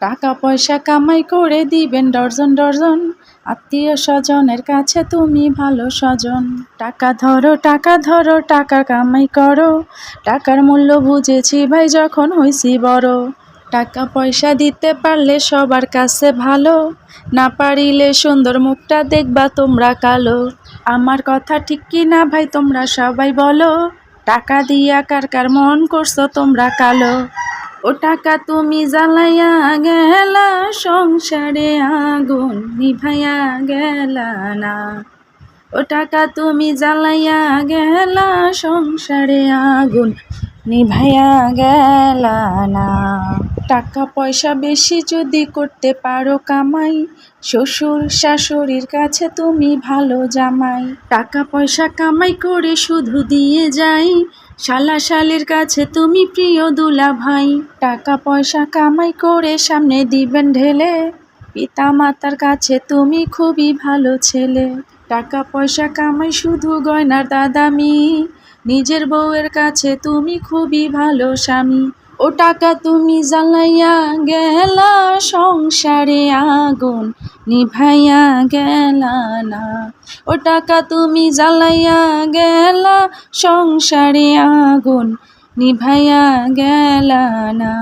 টাকা পয়সা কামাই করে দিবেন ডর্জন ডর্জন, আত্মীয় স্বজনের কাছে তুমি ভালো স্বজন। টাকা ধরো টাকা ধরো টাকা কামাই করো, টাকার মূল্য বুঝেছি ভাই যখন হইছি বড়। টাকা পয়সা দিতে পারলে সবার কাছে ভালো, না পারিলে সুন্দর মুখটা দেখবা তোমরা কালো। আমার কথা ঠিক কি না ভাই তোমরা সবাই বলো, টাকা দিয়া কার কার মন করছো তোমরা কালো। ও টাকা তুমি জ্বালাইয়া গেলা, সংসারে আগুন নিভাইয়া গেলা না। ও টাকা তুমি জ্বালাইয়া গেলা, সংসারে আগুন নিভাইয়া গেলা না। টাকা পয়সা বেশি যদি করতে পারো কামাই, শ্বশুর শাশুড়ির কাছে তুমি ভালো জামাই। টাকা পয়সা কামাই করে শুধু দিয়ে যাই, শালা শালির কাছে তুমি প্রিয় দুলা ভাই। টাকা পয়সা কামাই করে সামনে দিবেন ঢেলে, পিতা মাতার কাছে তুমি খুবই ভালো ছেলে। টাকা পয়সা কামাই শুধু গয়নার দাদামি, নিজের বউয়ের কাছে তুমি খুবই ভালো স্বামী। ও টাকা তুমি জ্বালাইয়া গেলা, সংসারে আগুন নিভাইয়া গেলা না। ও টাকা তুমি জ্বালাইয়া গেলা, সংসারে আগুন নিভাইয়া গেলা না।